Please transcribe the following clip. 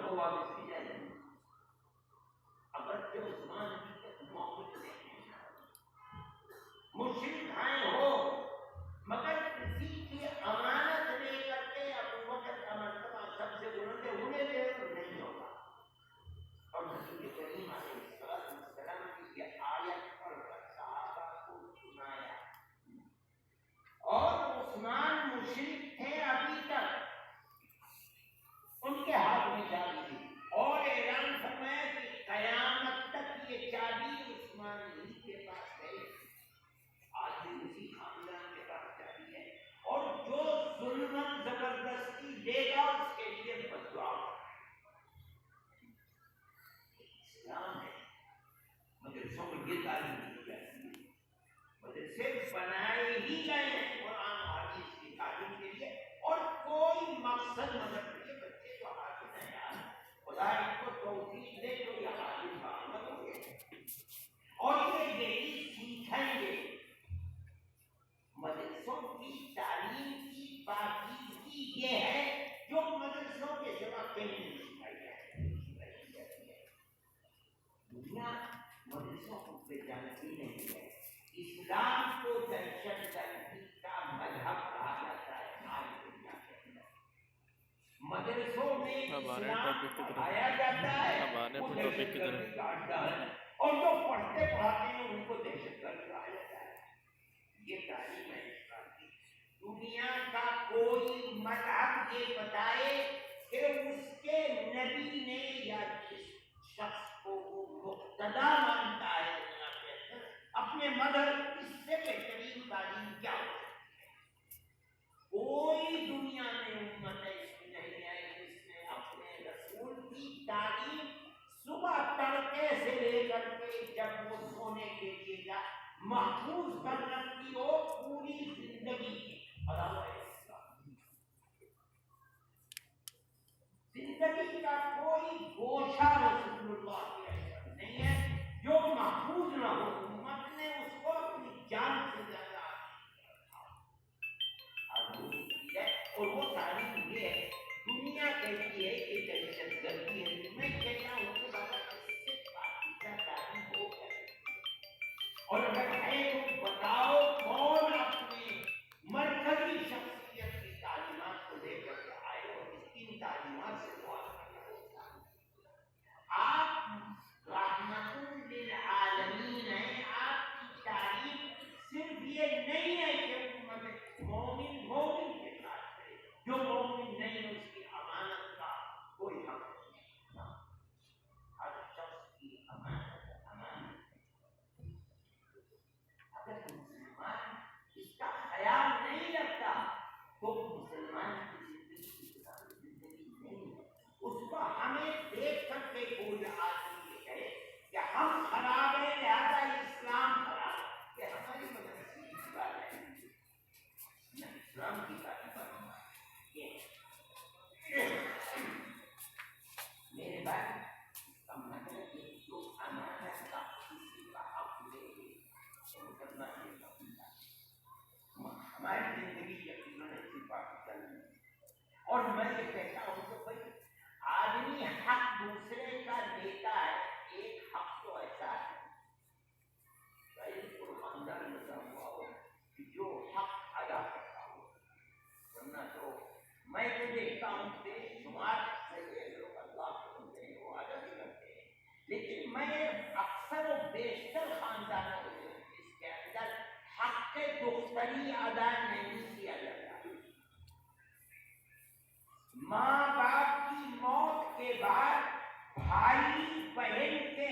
کو واپس کی جائے اگر جو عثمان کی موقف نہیں مشرک آئے ہو مگر کسی کی امانت لے کر کے ابو بکر کا مرتبہ سب سے بلند ہونے دے نہیں ہوگا. اور رسول کریم علیہ السلام کی یہ آیت پڑھ کر صحابہ کو سنایا اور عثمان مشرک تھے ابھی تک ان کے ہاتھ میں چابی تھی اور اعلان فرمایا کہ قیامت تک یہ چابی عثمان ہی کے پاس ہے. آج بھی اسی خاندان کے پاس چابی ہے اور جو ظلم زبردستی دے گا اس کے لیے بد دعا. اسلام ہے مدرسوں میں یہ تعلیم دی جاتی ہے. مدرسے بنائے ہی گئے ہیں قرآن اور حدیث کی تعلیم کے لیے اور کوئی مقصد مدد نہیں. بچے تو حاصل ہیں یار خدا ان کو توفیق دے تو یہ حاصل کامل ہوں گے اور یہ یہی سیکھیں گے. مدرسوں کی تعلیم کی پاکیزگی یہ ہے جو مدرسوں کے سوا کہیں نہیں سکھائی جاتی ہے. دنیا مدرسوں کو پہ جانتی نہیں ہے. اسلام کو دہشت گردی کا مذہب کہا جاتا ہے ساری دنیا کے اندر. مدرسوں میں اسلام پڑھایا جاتا ہے وہ دہشت گردی کا اڈا ہے اور جو پڑھتے پڑھاتے ہیں ان کو دہشت گرد کہا جاتا ہے. یہ تعلیم ہے اسلام کی. دنیا کا کوئی مذہب یہ بتائے کہ اس کے نبی نے یا جس شخص کو وہ مقتدا مانتا ہے دنیا کے اندر اپنے مذہب اس سے بہترین تعلیم کیا ہو سکتی ہے. کوئی دنیا میں امت ایسی نہیں ہے جس نے اپنے رسول کی تعلیم صبح تڑکے سے لے کر کے جب وہ سونے کے لیے جا محفوظ کر رکھتی ہو پوری زندگی کی. زندگی کا کوئی گوشہ رسول اللہ کی ایسا نہیں ہے جو محفوظ نہ ہو. امت نے اس کو اپنی جان سے زیادہ اور وہ تعلیم یہ ہے. دنیا کہتی ہے کہ دہشت گردی ہے. میں کہتا ہوں کہ بابا اس سے پاکیزہ تعلیم ہو گئی اور اگر ہے تو بتاؤ کون اپنے مرکزی شخصیت کی تعلیمات کو لے کر کے آئے اور اس کی تعلیمات سے آپ رحمت للعالمین ہیں. آپ کی تعلیم صرف یہ نہیں ہے کہ مومن مومن کے ساتھ ہے. جو مومن نہیں اس کی امانت کا کوئی حق نہیں. ہر شخص کی امانت امانت ہے. اگر مسلمان اس کا خیال نہیں رکھتا تو مسلمان کی زندگی نہیں ہے. اس کو ہمیں دیکھ کر کے کوئی آدمی یہ کہے کہ ہم خراب ہیں لہذا اسلام خراب ہے. یہ ہماری مدرسے کی بات ہے نہ اسلام کی بات ہے. میرے بھائی کا مطلب ہے جو امانت کا کسی کا حق لے ہماری زندگی یقیناً ایسی پاکستان میں. اور میں یہ کہتا ہوں کہ بھائی آدمی حق دوسرے کا دیتا ہے. ایک حق تو ایسا ہے خاندان میں ہوا ہو جو حق ادا کرتا ہو. ورنہ تو میں تو دیکھتا ہوں بے شمار سے لوگ اللہ کو سنتے ہیں وہ ادا بھی کرتے ہیں لیکن میں اکثر و بیشتر خاندانوں کو اس کے اندر حق دختری ادا نہیں کیا جاتا. ماں باپ کی موت کے بعد بھائی بہن کے